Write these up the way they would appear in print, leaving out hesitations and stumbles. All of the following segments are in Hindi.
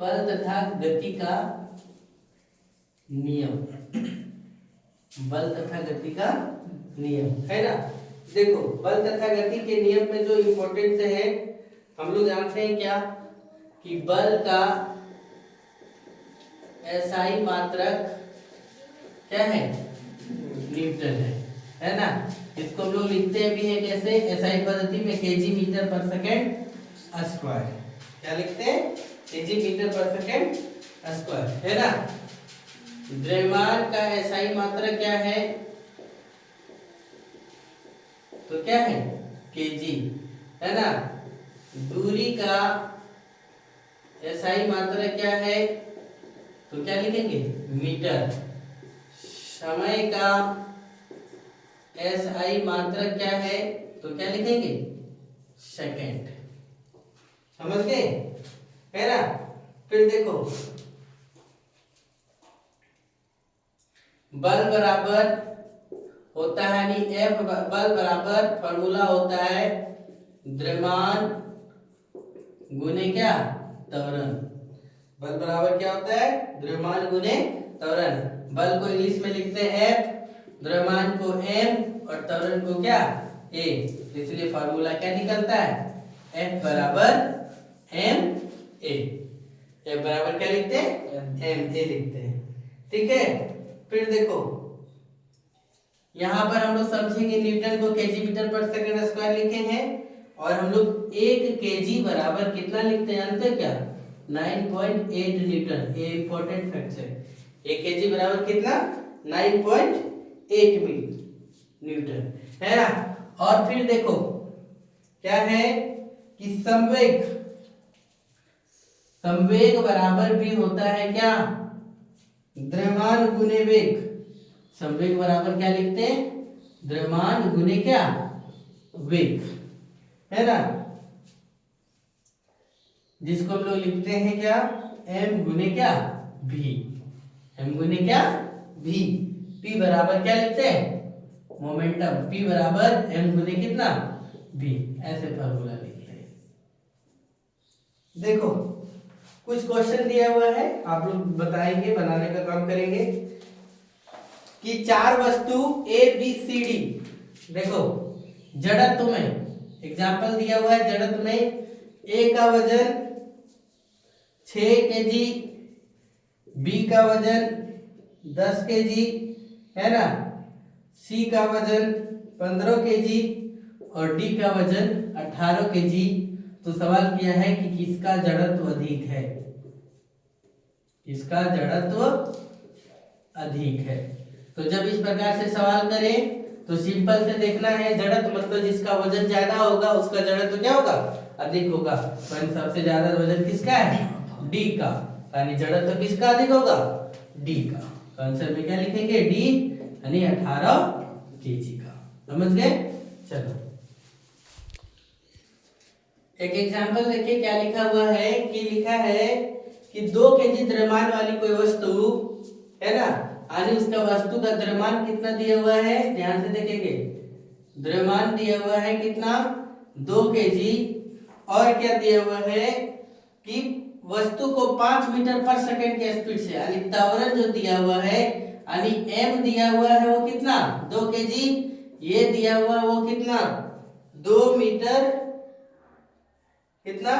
बल तथा गति का नियम, बल तथा गति का नियम है ना। देखो बल तथा गति के नियम में जो इम्पोर्टेंट है हम लोग जानते हैं क्या कि बल का एसआई मात्रक क्या है, न्यूटन है ना। इसको हम लोग लिखते भी हैं कैसे, एसआई पद्धति में केजी मीटर पर सेकेंड स्क्वायर। क्या लिखते हैं, केजी मीटर पर सेकेंड स्क्वायर है ना। द्रव्यमान का एसआई मात्रक क्या है, तो क्या है केजी है ना। दूरी का एसआई मात्रक क्या है, तो क्या लिखेंगे मीटर। समय का एसआई मात्रक क्या है, तो क्या लिखेंगे सेकंड। समझ गए है ना। फिर देखो बल बराबर होता है यानी एफ बल बराबर फॉर्मूला होता है द्रव्यमान गुने क्या त्वरण। बल बराबर क्या होता है, द्रव्यमान गुने त्वरण। बल को इंग्लिश में लिखते हैं एफ, द्रव्यमान को एम और त्वरण को क्या ए। इसलिए फार्मूला क्या निकलता है, एफ बराबर एम ए। एफ बराबर क्या लिखते हैं, एम ए लिखते हैं। ठीक है। फिर देखो यहाँ पर हम लोग समझेंगे न्यूटन को केजी मीटर पर सेकंड स्क्वायर लिखे हैं और हम लोग 1 केजी बराबर कितना लिखते हैं जानते हैं क्या, 9.8 न्यूटन। ये इंपॉर्टेंट फैक्ट है। 1 केजी बराबर कितना 9.8 न्यूटन है ना। और फिर देखो क्या है कि संवेग, संवेग बराबर भी होता है क्या द्रव्यमान गुने वेग। संवेग बराबर क्या लिखते हैं, द्रव्यमान गुने क्या वेग है ना। जिसको हम लोग लिखते हैं क्या एम गुने क्या भी, एम गुने क्या भी। पी बराबर क्या लिखते हैं मोमेंटम, पी बराबर एम गुने कितना भी। ऐसे फॉर्मूला लिखते हैं। देखो कुछ क्वेश्चन दिया हुआ है, आप लोग बताएंगे, बनाने का काम करेंगे कि 4 वस्तु ए बी सी डी। देखो जड़त्व में एग्जाम्पल दिया हुआ है, जड़त्व में ए का वजन 6 केजी, बी का वजन 10 केजी है ना, सी का वजन 15 केजी और डी का वजन 18 केजी। तो सवाल किया है कि किसका जड़त्व अधिक है, किसका जड़त्व अधिक है। तो जब इस प्रकार से सवाल करें तो सिंपल से देखना है, जड़त्व मतलब जिसका वजन ज्यादा होगा उसका जड़त्व क्या होगा अधिक होगा। तो सबसे ज्यादा वजन किसका है डी का, यानी जड़त्व किसका अधिक होगा डी का। तो आंसर में क्या लिखेंगे डी यानी 18 केजी का। समझ गए। चलो एक एग्जांपल देखिए क्या लिखा हुआ है कि लिखा है कि 2 केजी द्रव्यमान वाली कोई वस्तु है ना, यानी उसका वस्तु का द्रव्यमान कितना दिया हुआ है, ध्यान से देखेंगे। द्रव्यमान दिया हुआ है कितना 2 केजी और क्या दिया हुआ है कि वस्तु को 5 मीटर पर सेकंड के स्पीड से, यानी त्वरण जो दिया हुआ है यानी m दिया हुआ है वो कितना 2 केजी, ये दिया हुआ वो कितना 2 मीटर कितना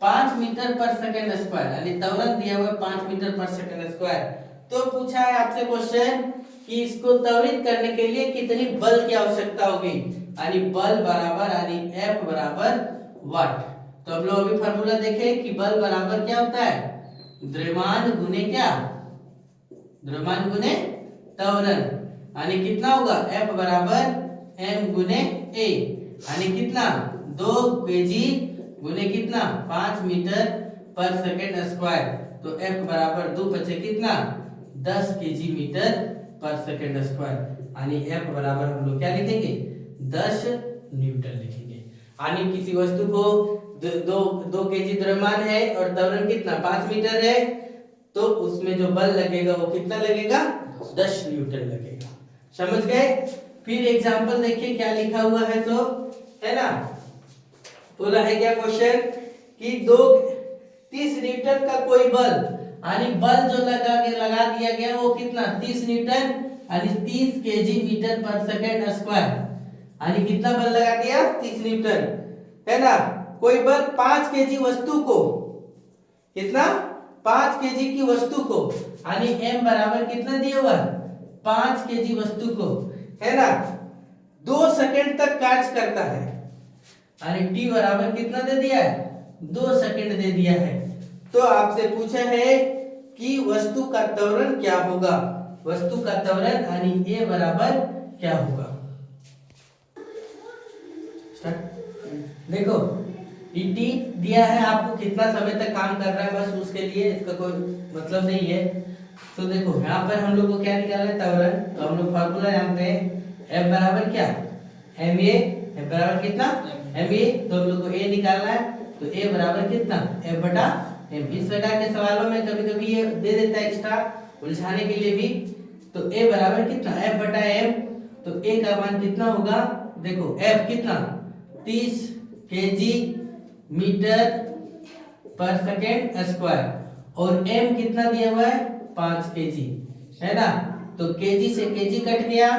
5 मीटर पर सेकंड स्क्वायर, यानी त्वरण दिया हुआ 5 मीटर पर सेकंड स्क्वायर। तो पूछा है आपसे क्वेश्चन कि इसको त्वरित करने के लिए कितनी बल की आवश्यकता होगी, यानी बल बराबर यानी F बराबर वाट। तो हम लोग अभी फार्मूला देखें कि बल बराबर क्या होता है द्रव्यमान गुने क्या, द्रव्यमान गुने त्वरण, यानी कितना होगा F बराबर m गुने a, यानी कितना 2 केजी गुने कितना 5 मीटर पर सेकंड स्क्वायर। तो F बराबर 2 बचे कितना 10 केजी मीटर पर सेकंड स्क्वायर, यानी F बराबर हम लोग क्या लिखेंगे 10 न्यूटन लिखेंगे। यानी किसी वस्तु को 2 केजी द्रव्यमान है और त्वरण कितना 5 मीटर है, तो उसमें जो बल लगेगा वो कितना लगेगा 10 न्यूटन लगेगा। समझ गए। फिर एग्जांपल देखिए क्या लिखा हुआ है, तो है ना बोला है क्या क्वेश्चन कि 30 न्यूटन का कोई बल, यानी बल जो लगा दिया गया वो कितना 30 न्यूटन, यानी 30 केजी मीटर पर सेकेंड स्क्वायर, यानी कितना बल लगा दिया 30 न्यूटन, है ना। कोई बल 5 केजी वस्तु को, कितना 5 केजी की वस्तु को, यानी m बराबर कितना दिया हुआ 5 केजी वस्तु को, है ना, 2 सेकंड तक कार्य करता है, यानी t बराबर कितना दे दिया है 2 सेकंड दे दिया है। तो आपसे पूछा है कि वस्तु का त्वरण क्या होगा, वस्तु का त्वरण यानी a बराबर क्या होगा। देखो dt दिया है आपको कितना समय तक काम कर रहा है, बस उसके लिए इसका कोई मतलब नहीं है। तो देखो यहाँ पर हम लोग को क्या निकालना है त्वरण, तो हम लोग फार्मूला जानते हैं F बराबर क्या ma, F बराबर कितना ma, तो हम लोग को a निकालना है, तो a बराबर कितना F बटा m। इस प्रकार के सवालों में कभी कभी ये दे देता है एक्स्ट्रा उलझाने के लिए भी। तो a बराबर कितना F बटा m, तो a का मान कितना होगा, देखो F कितना 30 केजी मीटर पर सेकेंड स्क्वायर और m कितना दिया हुआ है 5 केजी, है ना। तो केजी से केजी कट गया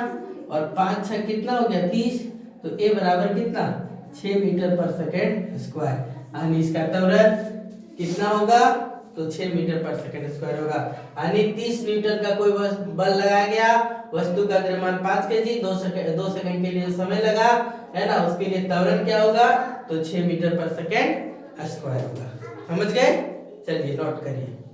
और 5 6 कितना हो गया 30, तो a बराबर कितना 6 मीटर पर सेकेंड स्क्वायर, यानी इसका त्वरण कितना होगा, तो 6 मीटर पर सेकेंड स्क्वायर होगा। यानी 30 न्यूटन का कोई बल लगाया गया, वस्तु का द्रव्यमान 5 केजी, 2 सेकंड के लिए समय लगा, है ना, उसके लिए त्वरण क्या होगा, तो 6 मीटर पर सेकेंड स्क्वायर होगा। समझ गए, चलिए नोट करिए।